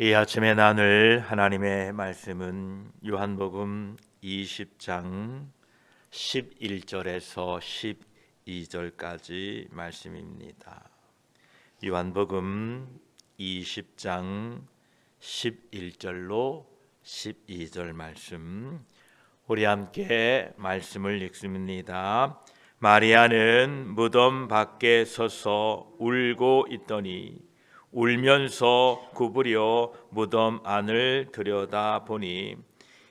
이 아침에 나눌 하나님의 말씀은 요한복음 20장 11절에서 12절까지 말씀입니다. 요한복음 20장 11절로 12절 말씀, 우리 함께 말씀을 읽습니다. 마리아는 무덤 밖에 서서 울고 있더니 울면서 구부려 무덤 안을 들여다보니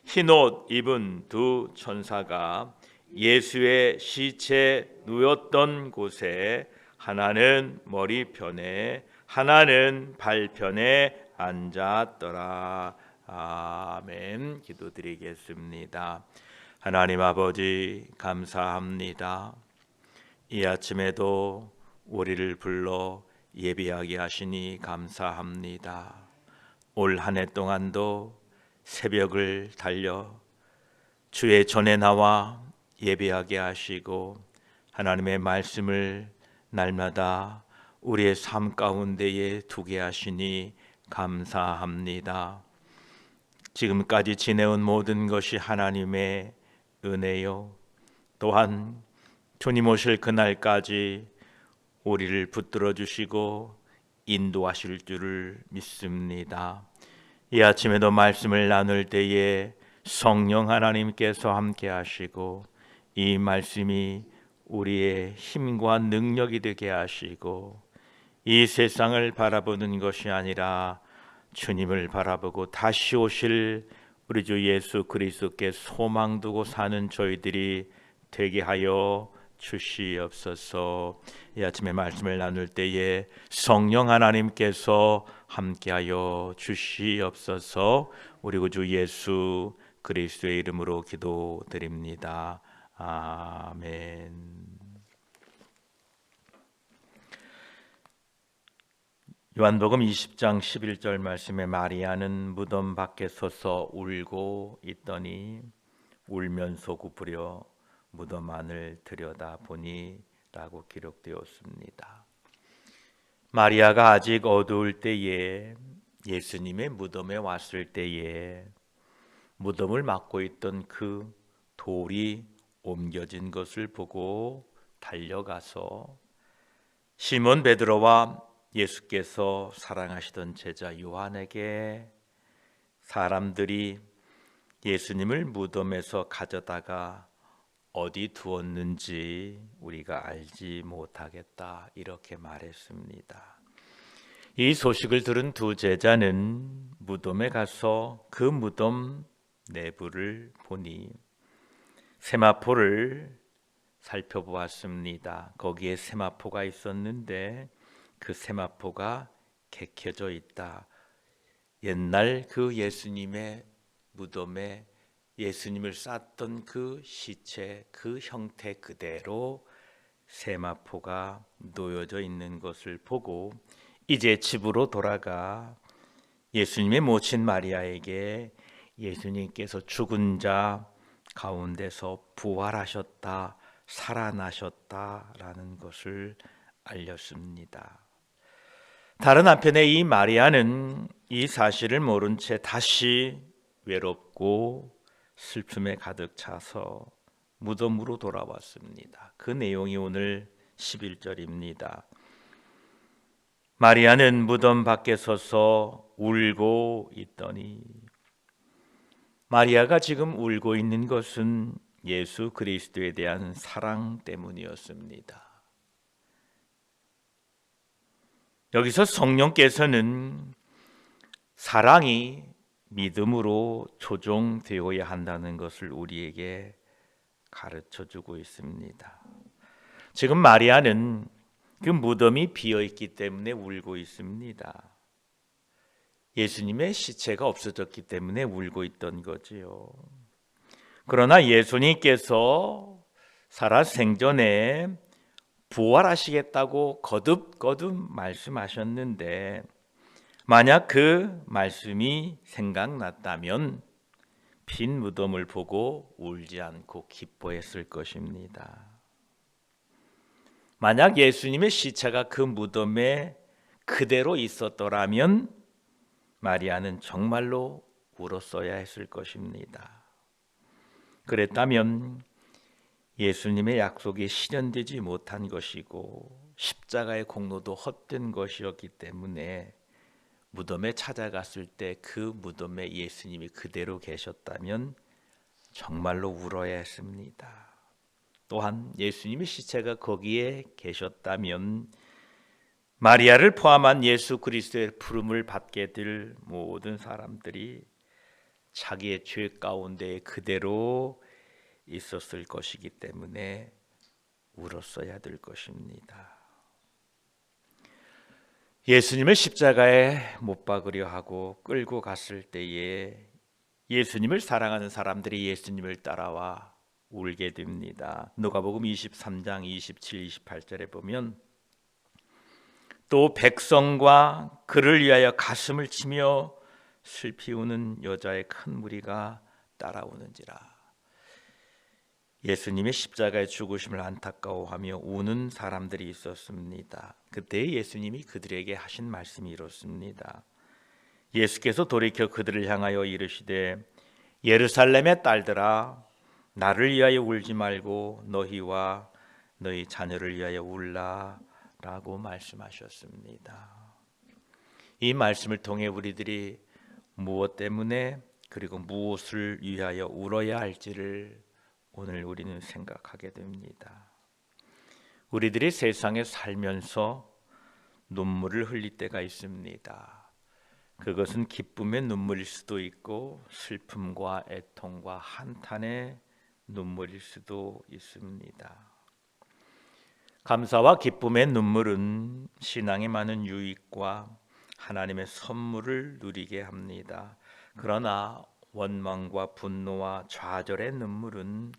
흰옷 입은 두 천사가 예수의 시체 누웠던 곳에 하나는 머리편에 하나는 발편에 앉았더라. 아멘. 기도드리겠습니다. 하나님 아버지, 감사합니다. 이 아침에도 우리를 불러 예배하게 하시니 감사합니다. 올 한 해 동안도 새벽을 달려 주의 전에 나와 예배하게 하시고 하나님의 말씀을 날마다 우리의 삶 가운데에 두게 하시니 감사합니다. 지금까지 지내온 모든 것이 하나님의 은혜요, 또한 주님 오실 그날까지 우리를 붙들어 주시고 인도하실 줄을 믿습니다. 이 아침에도 말씀을 나눌 때에 성령 하나님께서 함께 하시고 이 말씀이 우리의 힘과 능력이 되게 하시고 이 세상을 바라보는 것이 아니라 주님을 바라보고 다시 오실 우리 주 예수 그리스도께 소망 두고 사는 저희들이 되게 하여 주시옵소서. 이 아침에 말씀을 나눌 때에 성령 하나님께서 함께하여 주시옵소서. 우리 구주 예수 그리스도의 이름으로 기도드립니다. 아멘. 요한복음 20장 11절 말씀에 마리아는 무덤 밖에 서서 울고 있더니 울면서 구부려 무덤 안을 들여다보니 라고 기록되었습니다. 마리아가 아직 어두울 때에 예수님의 무덤에 왔을 때에 무덤을 막고 있던 그 돌이 옮겨진 것을 보고 달려가서 시몬 베드로와 예수께서 사랑하시던 제자 요한에게 사람들이 예수님을 무덤에서 가져다가 어디 두었는지 우리가 알지 못하겠다, 이렇게 말했습니다. 이 소식을 들은 두 제자는 무덤에 가서 그 무덤 내부를 보니 세마포를 살펴보았습니다. 거기에 세마포가 있었는데 그 세마포가 개켜져 있다. 옛날 그 예수님의 무덤에 예수님을 쌌던 그 시체, 그 형태 그대로 세마포가 놓여져 있는 것을 보고 이제 집으로 돌아가 예수님의 모친 마리아에게 예수님께서 죽은 자 가운데서 부활하셨다, 살아나셨다라는 것을 알렸습니다. 다른 한편에 이 마리아는 이 사실을 모른 채 다시 외롭고 슬픔에 가득 차서 무덤으로 돌아왔습니다. 그 내용이 오늘 11절입니다. 마리아는 무덤 밖에 서서 울고 있더니, 마리아가 지금 울고 있는 것은 예수 그리스도에 대한 사랑 때문이었습니다. 여기서 성령께서는 사랑이 믿음으로 조종되어야 한다는 것을 우리에게 가르쳐주고 있습니다. 지금 마리아는 그 무덤이 비어있기 때문에 울고 있습니다. 예수님의 시체가 없어졌기 때문에 울고 있던 거지요. 그러나 예수님께서 살아생전에 부활하시겠다고 거듭 말씀하셨는데, 만약 그 말씀이 생각났다면 빈 무덤을 보고 울지 않고 기뻐했을 것입니다. 만약 예수님의 시체가 그 무덤에 그대로 있었더라면 마리아는 정말로 울었어야 했을 것입니다. 그랬다면 예수님의 약속이 실현되지 못한 것이고 십자가의 공로도 헛된 것이었기 때문에 무덤에 찾아갔을 때 그 무덤에 예수님이 그대로 계셨다면 정말로 울어야 했습니다. 또한 예수님의 시체가 거기에 계셨다면 마리아를 포함한 예수 그리스도의 부름을 받게 될 모든 사람들이 자기의 죄 가운데 그대로 있었을 것이기 때문에 울었어야 될 것입니다. 예수님을 십자가에 못 박으려 하고 끌고 갔을 때에 예수님을 사랑하는 사람들이 예수님을 따라와 울게 됩니다. 누가복음 23장 27, 28절에 보면 또 백성과 그를 위하여 가슴을 치며 슬피 우는 여자의 큰 무리가 따라오는지라. 예수님의 십자가의 죽으심을 안타까워하며 우는 사람들이 있었습니다. 그때 예수님이 그들에게 하신 말씀이 이렇습니다. 예수께서 돌이켜 그들을 향하여 이르시되 예루살렘의 딸들아 나를 위하여 울지 말고 너희와 너희 자녀를 위하여 울라 라고 말씀하셨습니다. 이 말씀을 통해 우리들이 무엇 때문에 그리고 무엇을 위하여 울어야 할지를 오늘 우리는 생각하게 됩니다. 우리들이 세상에 살면서 눈물을 흘릴 때가 있습니다. 그것은 기쁨의 눈물일 수도 있고 슬픔과 애통과 한탄의 눈물일 수도 있습니다. 감사와 기쁨의 눈물은 신앙의 많은 유익과 하나님의 선물을 누리게 합니다. 그러나 원망과 분노와 좌절의 눈물은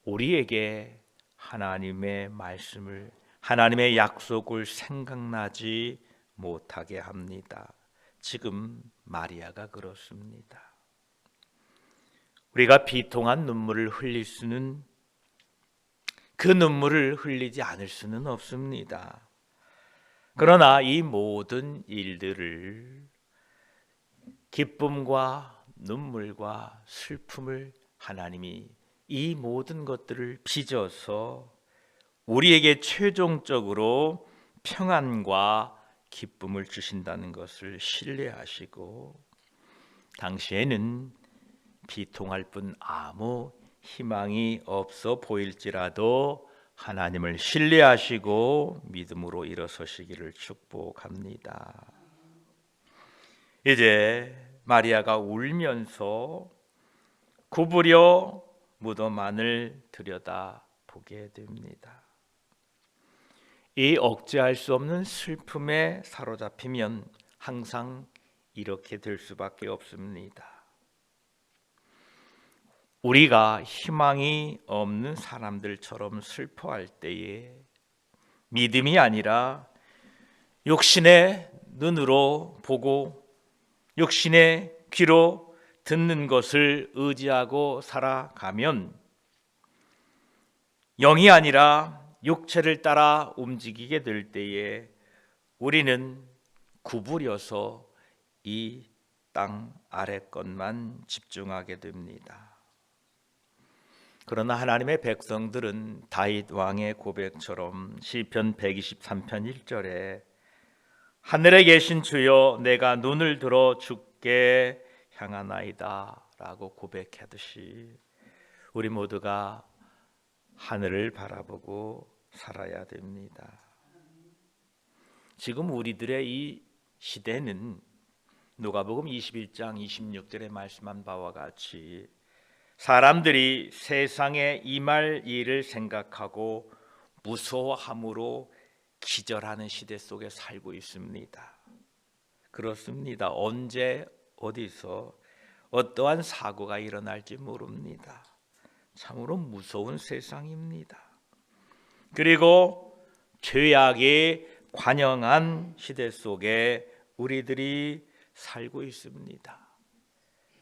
우리에게 하나님의 말씀을, 하나님의 약속을 생각나지 못하게 합니다. 지금 마리아가 그렇습니다. 우리가 비통한 눈물을 흘릴 수는, 그 눈물을 흘리지 않을 수는 없습니다. 그러나 이 모든 일들을, 기쁨과 눈물과 슬픔을 하나님이 이 모든 것들을 빚어서 우리에게 최종적으로 평안과 기쁨을 주신다는 것을 신뢰하시고, 당시에는 비통할 뿐 아무 희망이 없어 보일지라도 하나님을 신뢰하시고 믿음으로 일어서시기를 축복합니다. 이제 마리아가 울면서 구부려 무덤 안을 들여다보게 됩니다. 이 억제할 수 없는 슬픔에 사로잡히면 항상 이렇게 될 수밖에 없습니다. 우리가 희망이 없는 사람들처럼 슬퍼할 때에 믿음이 아니라 육신의 눈으로 보고 육신의 귀로 듣는 것을 의지하고 살아가면, 영이 아니라 육체를 따라 움직이게 될 때에 우리는 구부려서 이 땅 아래 것만 집중하게 됩니다. 그러나 하나님의 백성들은 다윗 왕의 고백처럼 시편 123편 1절에 하늘에 계신 주여 내가 눈을 들어 주께 향하나이다 라고 고백하듯이 우리 모두가 하늘을 바라보고 살아야 됩니다. 지금 우리들의 이 시대는 누가복음 21장 26절에 말씀한 바와 같이 사람들이 세상에 임할 일을 생각하고 무서워함으로 기절하는 시대 속에 살고 있습니다. 그렇습니다. 언제 어디서 어떠한 사고가 일어날지 모릅니다. 참으로 무서운 세상입니다. 그리고 죄악이 관영한 시대 속에 우리들이 살고 있습니다.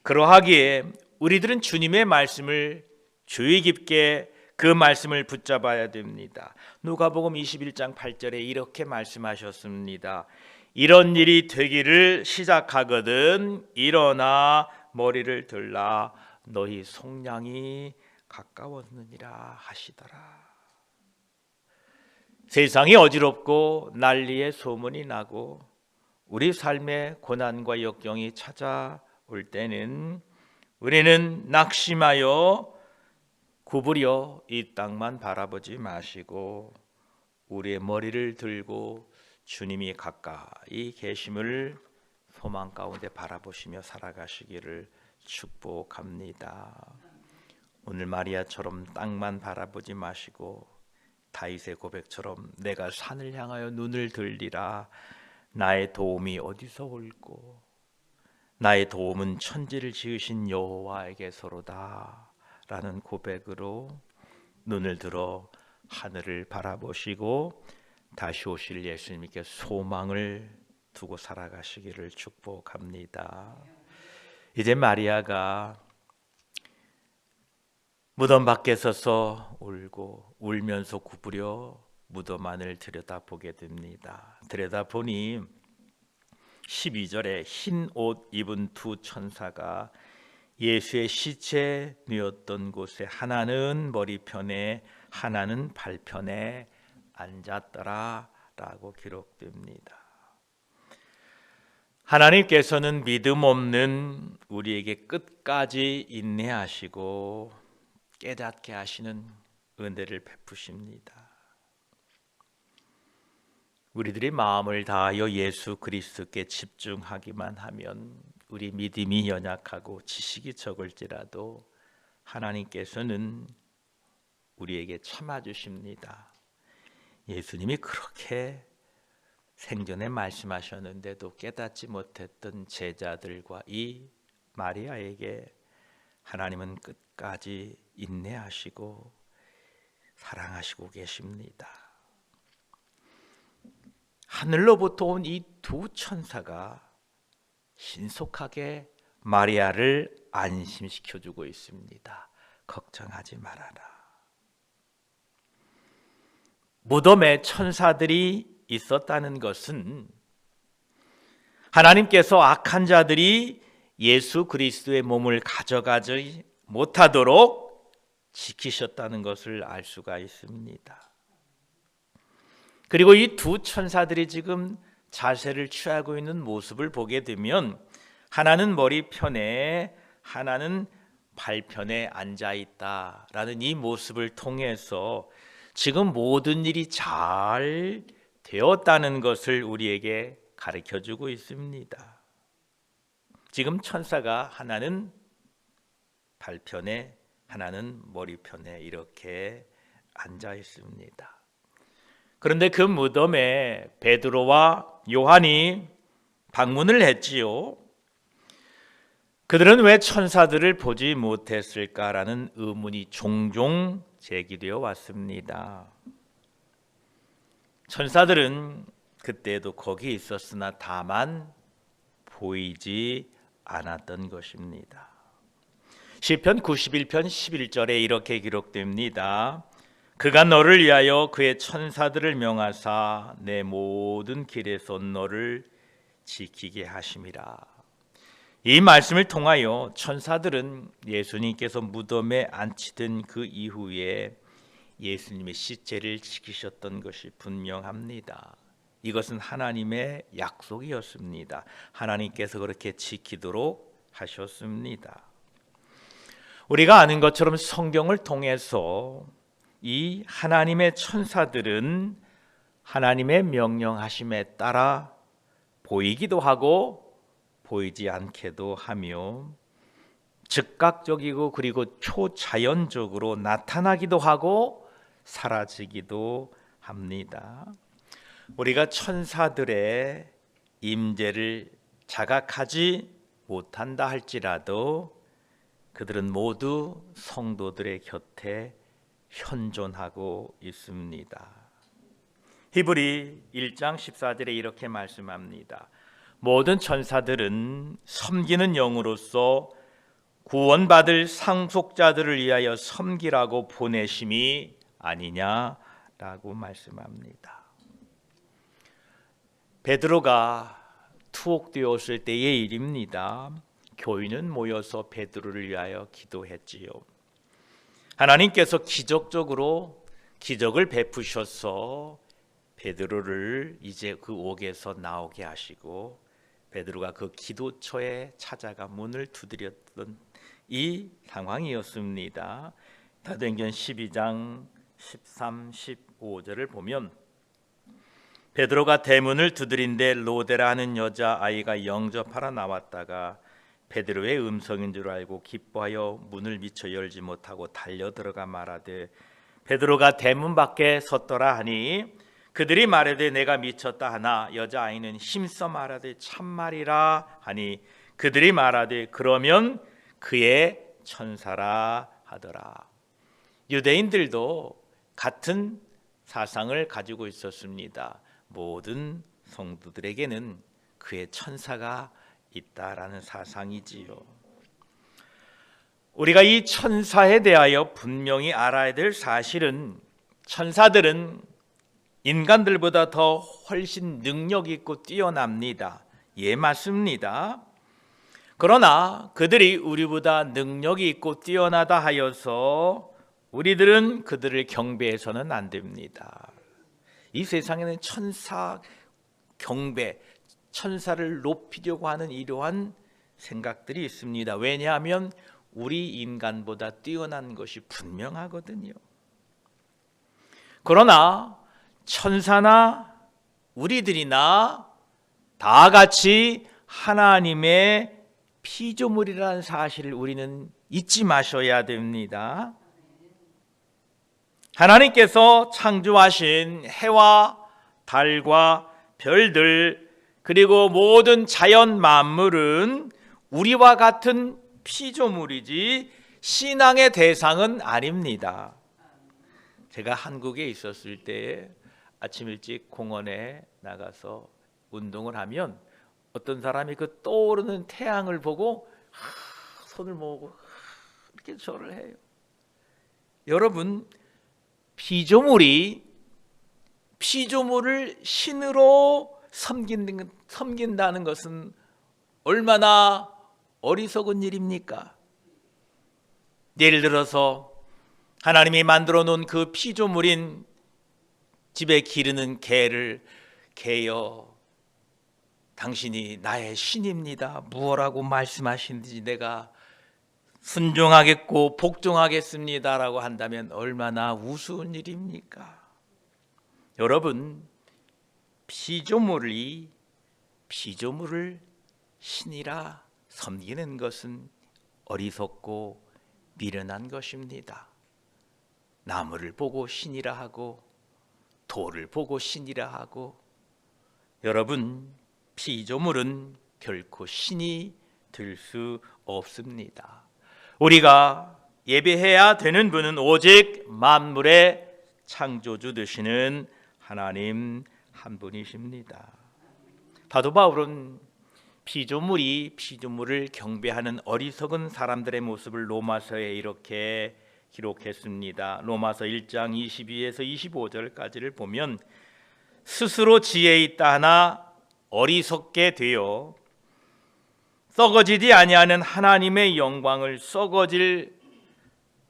그러하기에 우리들은 주님의 말씀을 주의 깊게 그 말씀을 붙잡아야 됩니다. 누가복음 21장 8절에 이렇게 말씀하셨습니다. 이런 일이 되기를 시작하거든 일어나 머리를 들라 너희 속량이 가까웠느니라 하시더라. 세상이 어지럽고 난리의 소문이 나고 우리 삶의 고난과 역경이 찾아올 때는 우리는 낙심하여 구부려 이 땅만 바라보지 마시고 우리의 머리를 들고 주님이 가까이 계심을 소망 가운데 바라보시며 살아가시기를 축복합니다. 오늘 마리아처럼 땅만 바라보지 마시고 다윗의 고백처럼 내가 산을 향하여 눈을 들리라 나의 도움이 어디서 올고 나의 도움은 천지를 지으신 여호와에게서로다 라는 고백으로 눈을 들어 하늘을 바라보시고 다시 오실 예수님께 소망을 두고 살아가시기를 축복합니다. 이제 마리아가 무덤 밖에 서서 울고 울면서 구부려 무덤 안을 들여다보게 됩니다. 들여다보니 12절에 흰 옷 입은 두 천사가 예수의 시체 누웠던 곳에 하나는 머리편에 하나는 발편에 앉았더라 라고 기록됩니다. 하나님께서는 믿음 없는 우리에게 끝까지 인내하시고 깨닫게 하시는 은혜를 베푸십니다. 우리들이 마음을 다하여 예수 그리스도께 집중하기만 하면 우리 믿음이 연약하고 지식이 적을지라도 하나님께서는 우리에게 참아주십니다. 예수님이 그렇게 생전에 말씀하셨는데도 깨닫지 못했던 제자들과 이 마리아에게 하나님은 끝까지 인내하시고 사랑하시고 계십니다. 하늘로부터 온 이 두 천사가 신속하게 마리아를 안심시켜주고 있습니다. 걱정하지 말아라. 무덤에 천사들이 있었다는 것은 하나님께서 악한 자들이 예수 그리스도의 몸을 가져가지 못하도록 지키셨다는 것을 알 수가 있습니다. 그리고 이 두 천사들이 지금 자세를 취하고 있는 모습을 보게 되면 하나는 머리편에 하나는 발편에 앉아 있다라는 이 모습을 통해서 지금 모든 일이 잘 되었다는 것을 우리에게 가르쳐 주고 있습니다. 지금 천사가 하나는 발편에 하나는 머리편에 이렇게 앉아 있습니다. 그런데 그 무덤에 베드로와 요한이 방문을 했지요. 그들은 왜 천사들을 보지 못했을까라는 의문이 종종 제기되어 왔습니다. 천사들은 그때도 거기 있었으나 다만 보이지 않았던 것입니다. 시편 91편 11절에 이렇게 기록됩니다. 그가 너를 위하여 그의 천사들을 명하사 내 모든 길에서 너를 지키게 하심이라. 이 말씀을 통하여 천사들은 예수님께서 무덤에 안치던 그 이후에 예수님의 시체를 지키셨던 것이 분명합니다. 이것은 하나님의 약속이었습니다. 하나님께서 그렇게 지키도록 하셨습니다. 우리가 아는 것처럼 성경을 통해서 이 하나님의 천사들은 하나님의 명령하심에 따라 보이기도 하고 보이지 않게도 하며 즉각적이고 그리고 초자연적으로 나타나기도 하고 사라지기도 합니다. 우리가 천사들의 임재를 자각하지 못한다 할지라도 그들은 모두 성도들의 곁에 현존하고 있습니다. 히브리 1장 14절에 이렇게 말씀합니다. 모든 천사들은 섬기는 영으로서 구원받을 상속자들을 위하여 섬기라고 보내심이 아니냐라고 말씀합니다. 베드로가 투옥되었을 때의 일입니다. 교인은 모여서 베드로를 위하여 기도했지요. 하나님께서 기적적으로 기적을 베푸셔서 베드로를 이제 그 옥에서 나오게 하시고 베드로가 그 기도처에 찾아가 문을 두드렸던 이 상황이었습니다. 사도행전 12장 13, 15절을 보면 베드로가 대문을 두드린데 로데라 하는 여자아이가 영접하러 나왔다가 베드로의 음성인 줄 알고 기뻐하여 문을 미쳐 열지 못하고 달려 들어가 말하되 베드로가 대문 밖에 섰더라 하니 그들이 말하되 내가 미쳤다 하나 여자아이는 힘써 말하되 참말이라 하니 그들이 말하되 그러면 그의 천사라 하더라. 유대인들도 같은 사상을 가지고 있었습니다. 모든 성도들에게는 그의 천사가 있다라는 사상이지요. 우리가 이 천사에 대하여 분명히 알아야 될 사실은 천사들은 인간들보다 더 훨씬 능력 있고 뛰어납니다. 예, 맞습니다. 그러나 그들이 우리보다 능력이 있고 뛰어나다 하여서 우리들은 그들을 경배해서는 안 됩니다. 이 세상에는 천사 경배, 천사를 높이려고 하는 이러한 생각들이 있습니다. 왜냐하면 우리 인간보다 뛰어난 것이 분명하거든요. 그러나 천사나 우리들이나 다 같이 하나님의 피조물이라는 사실을 우리는 잊지 마셔야 됩니다. 하나님께서 창조하신 해와 달과 별들 그리고 모든 자연 만물은 우리와 같은 피조물이지 신앙의 대상은 아닙니다. 제가 한국에 있었을 때 아침 일찍 공원에 나가서 운동을 하면 어떤 사람이 그 떠오르는 태양을 보고 손을 모으고 이렇게 절을 해요. 여러분, 피조물을 신으로 섬긴다는 것은 얼마나 어리석은 일입니까? 예를 들어서 하나님이 만들어 놓은 그 피조물인 집에 기르는 개여 당신이 나의 신입니다. 무엇라고 말씀하시는지 내가 순종하겠고 복종하겠습니다라고 한다면 얼마나 우스운 일입니까? 여러분, 피조물을 신이라 섬기는 것은 어리석고 미련한 것입니다. 나무를 보고 신이라 하고 돌을 보고 신이라 하고 여러분, 피조물은 결코 신이 될 수 없습니다. 우리가 예배해야 되는 분은 오직 만물의 창조주 되시는 하나님 한 분이십니다. 사도 바울은 피조물을 경배하는 어리석은 사람들의 모습을 로마서에 이렇게 기록했습니다. 로마서 1장 22에서 25절까지를 보면 스스로 지혜 있다 하나 어리석게 되어 썩어지지 아니하는 하나님의 영광을 썩어질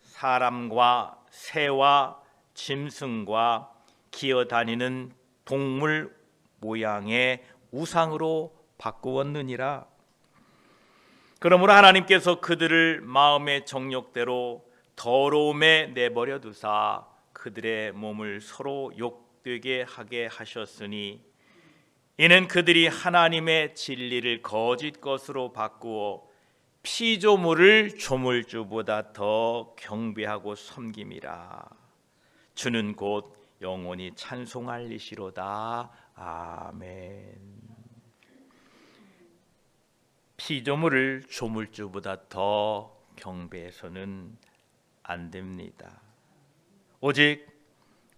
사람과 새와 짐승과 기어다니는 동물 모양의 우상으로 바꾸었느니라. 그러므로 하나님께서 그들을 마음의 정욕대로 더러움에 내버려 두사 그들의 몸을 서로 욕되게 하게 하셨으니 이는 그들이 하나님의 진리를 거짓 것으로 바꾸어 피조물을 조물주보다 더 경배하고 섬김이라. 주는 곧 영원히 찬송할 이시로다. 아멘. 피조물을 조물주보다 더 경배해서는 안 됩니다. 오직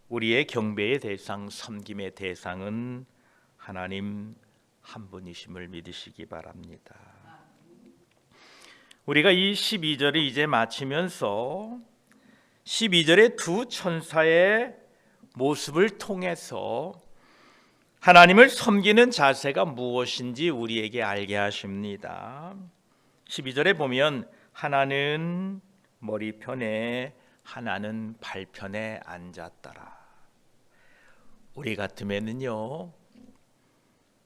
우리의 경배의 대상, 섬김의 대상은 하나님 한 분이심을 믿으시기 바랍니다. 우리가 이 12절을 이제 마치면서 12절의 두 천사의 모습을 통해서 하나님을 섬기는 자세가 무엇인지 우리에게 알게 하십니다. 12절에 보면 하나는 머리편에 하나는 발편에 앉았더라. 우리 같으면은요,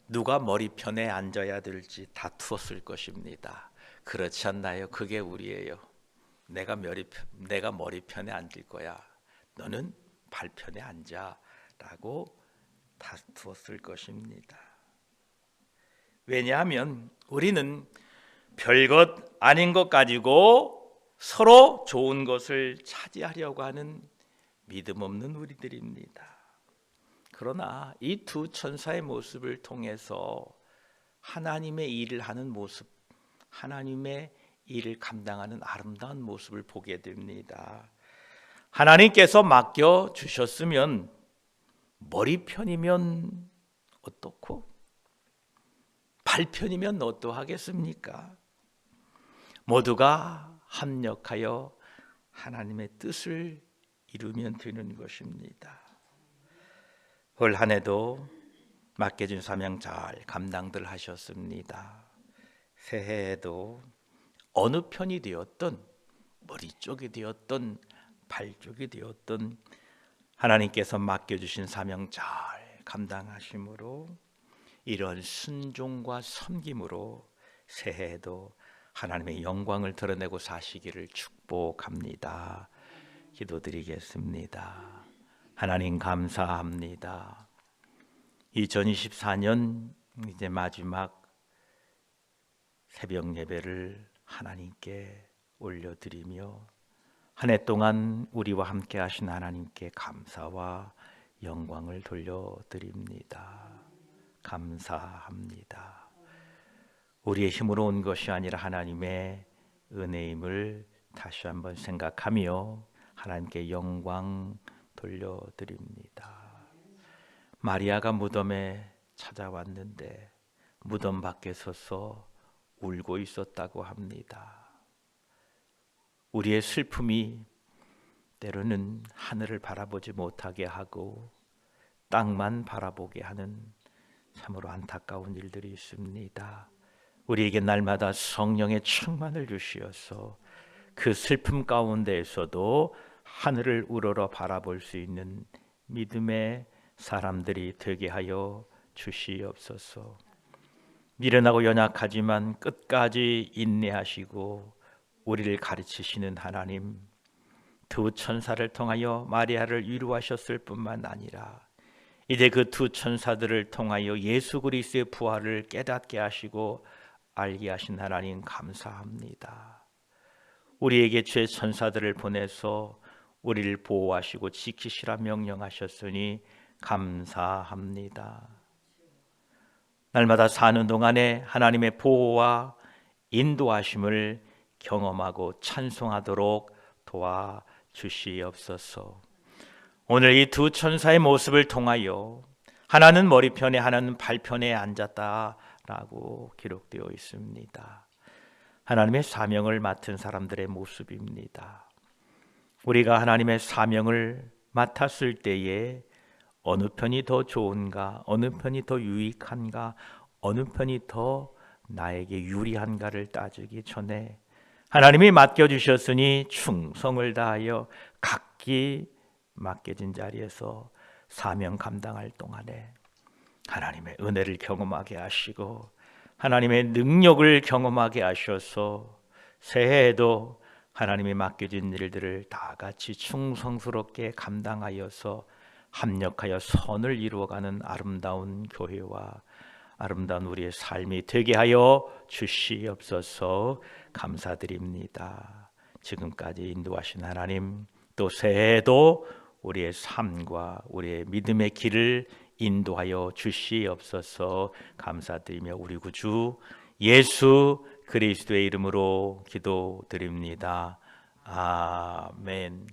누가 머리편에 앉아야 될지 다투었을 것입니다. 그렇지 않나요? 그게 우리예요. 내가 머리편에 앉을 거야. 너는 발편에 앉아. 라고 다투었을 것입니다. 왜냐하면 우리는 별것 아닌 것 가지고 서로 좋은 것을 차지하려고 하는 믿음 없는 우리들입니다. 그러나 이 두 천사의 모습을 통해서 하나님의 일을 하는 모습, 하나님의 일을 감당하는 아름다운 모습을 보게 됩니다. 하나님께서 맡겨 주셨으면 머리편이면 어떻고 발편이면 어떠하겠습니까? 모두가 합력하여 하나님의 뜻을 이루면 되는 것입니다. 올 한 해도 맡겨진 사명 잘 감당들 하셨습니다. 새해에도 어느 편이 되었든 머리 쪽이 되었든 발 쪽이 되었든 하나님께서 맡겨주신 사명 잘 감당하심으로 이런 순종과 섬김으로 새해에도 하나님의 영광을 드러내고 사시기를 축복합니다. 기도드리겠습니다. 하나님 감사합니다. 2024년 이제 마지막 새벽 예배를 하나님께 올려드리며 한 해 동안 우리와 함께 하신 하나님께 감사와 영광을 돌려드립니다. 감사합니다. 우리의 힘으로 온 것이 아니라 하나님의 은혜임을 다시 한번 생각하며 하나님께 영광 돌려드립니다. 마리아가 무덤에 찾아왔는데 무덤 밖에 서서 울고 있었다고 합니다. 우리의 슬픔이 때로는 하늘을 바라보지 못하게 하고 땅만 바라보게 하는 참으로 안타까운 일들이 있습니다. 우리에게 날마다 성령의 충만을 주시어서 그 슬픔 가운데에서도 하늘을 우러러 바라볼 수 있는 믿음의 사람들이 되게 하여 주시옵소서. 미련하고 연약하지만 끝까지 인내하시고 우리를 가르치시는 하나님, 두 천사를 통하여 마리아를 위로하셨을 뿐만 아니라 이제 그 두 천사들을 통하여 예수 그리스도의 부활을 깨닫게 하시고 알게 하신 하나님 감사합니다. 우리에게 죄 천사들을 보내서 우리를 보호하시고 지키시라 명령하셨으니 감사합니다. 날마다 사는 동안에 하나님의 보호와 인도하심을 경험하고 찬송하도록 도와주시옵소서. 오늘 이 두 천사의 모습을 통하여 하나는 머리편에 하나는 발편에 앉았다라고 기록되어 있습니다. 하나님의 사명을 맡은 사람들의 모습입니다. 우리가 하나님의 사명을 맡았을 때에 어느 편이 더 좋은가, 어느 편이 더 유익한가, 어느 편이 더 나에게 유리한가를 따지기 전에 하나님이 맡겨주셨으니 충성을 다하여 각기 맡겨진 자리에서 사명 감당할 동안에 하나님의 은혜를 경험하게 하시고 하나님의 능력을 경험하게 하셔서 새해에도 하나님이 맡겨진 일들을 다 같이 충성스럽게 감당하여서 합력하여 선을 이루어가는 아름다운 교회와 아름다운 우리의 삶이 되게 하여 주시옵소서. 감사드립니다. 지금까지 인도하신 하나님, 또 새해에도 우리의 삶과 우리의 믿음의 길을 인도하여 주시옵소서. 감사드리며 우리 구주 예수 그리스도의 이름으로 기도드립니다. 아멘.